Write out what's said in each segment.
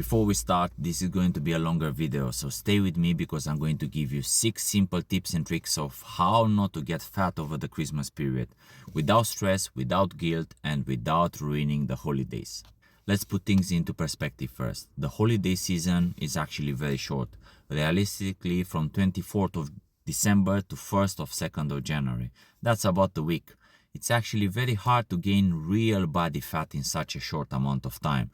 Before we start, this is going to be a longer video, so stay with me because I'm going to give you 6 simple tips and tricks of how not to get fat over the Christmas period, without stress, without guilt, and without ruining the holidays. Let's put things into perspective first. The holiday season is actually very short, realistically from 24th of December to 1st of 2nd of January. That's about a week. It's actually very hard to gain real body fat in such a short amount of time.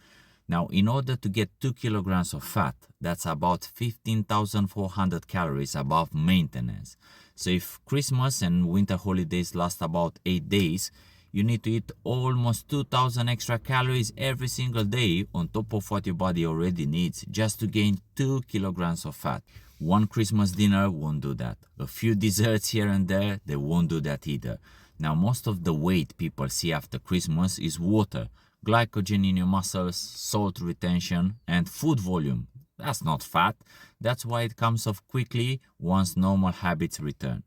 Now, in order to get 2 kilograms of fat, that's about 15,400 calories above maintenance. So if Christmas and winter holidays last about 8 days, you need to eat almost 2,000 extra calories every single day on top of what your body already needs just to gain 2 kilograms of fat. One Christmas dinner won't do that. A few desserts here and there, they won't do that either. Now, most of the weight people see after Christmas is water, glycogen in your muscles, salt retention, and food volume. That's not fat. That's why it comes off quickly once normal habits return.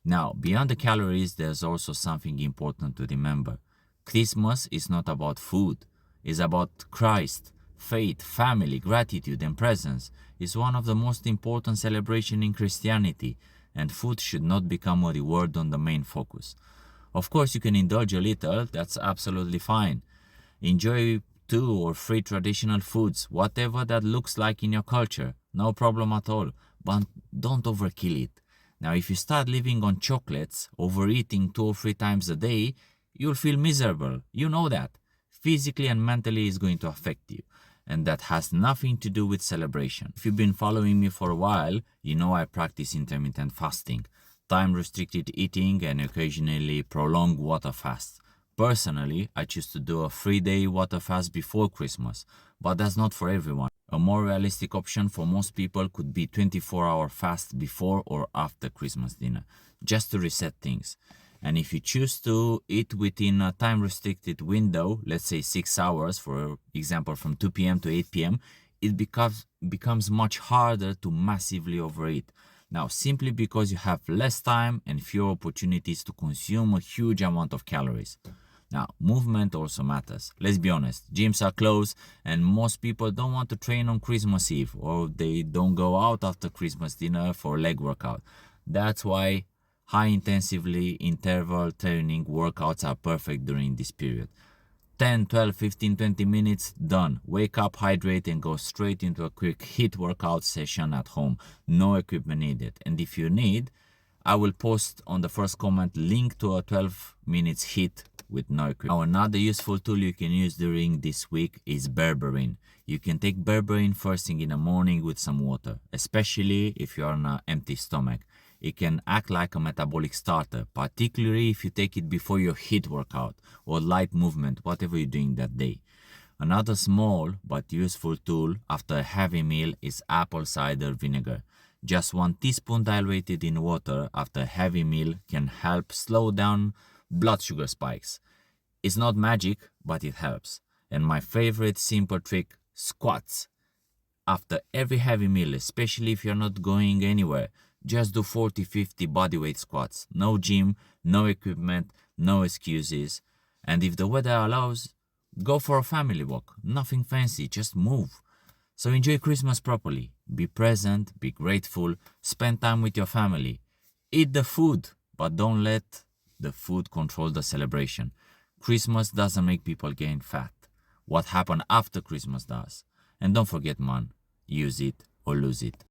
Now, beyond the calories, there's also something important to remember. Christmas is not about food. It's about Christ, faith, family, gratitude, and presence. It's one of the most important celebrations in Christianity, and food should not become a reward on the main focus. Of course, you can indulge a little. That's absolutely fine. Enjoy 2 or 3 traditional foods, whatever that looks like in your culture. No problem at all, but don't overkill it. Now, if you start living on chocolates, overeating 2 or 3 times a day, you'll feel miserable. You know that. Physically and mentally it's going to affect you. And that has nothing to do with celebration. If you've been following me for a while, you know I practice intermittent fasting, time-restricted eating, and occasionally prolonged water fasts. Personally, I choose to do a 3-day water fast before Christmas, but that's not for everyone. A more realistic option for most people could be 24-hour fast before or after Christmas dinner, just to reset things. And if you choose to eat within a time-restricted window, let's say 6 hours, for example from 2 p.m. to 8 p.m., it becomes much harder to massively overeat. Now, simply because you have less time and fewer opportunities to consume a huge amount of calories. Now, movement also matters. Let's be honest, gyms are closed and most people don't want to train on Christmas Eve, or they don't go out after Christmas dinner for leg workout. That's why high-intensively interval training workouts are perfect during this period. 10, 12, 15, 20 minutes, done. Wake up, hydrate, and go straight into a quick HIIT workout session at home. No equipment needed. And if you need, I will post on the first comment link to a 12 minutes HIIT with no equipment. Now, another useful tool you can use during this week is berberine. You can take berberine first thing in the morning with some water, especially if you're on an empty stomach. It can act like a metabolic starter, particularly if you take it before your HIIT workout or light movement, whatever you're doing that day. Another small but useful tool after a heavy meal is apple cider vinegar. Just 1 teaspoon diluted in water after a heavy meal can help slow down blood sugar spikes. It's not magic, but it helps. And my favorite simple trick, squats. After every heavy meal, especially if you're not going anywhere, just do 40-50 bodyweight squats. No gym, no equipment, no excuses. And if the weather allows, go for a family walk. Nothing fancy, just move. So enjoy Christmas properly. Be present, be grateful, spend time with your family. Eat the food, but don't let the food control the celebration. Christmas doesn't make people gain fat. What happened after Christmas does. And don't forget, man, use it or lose it.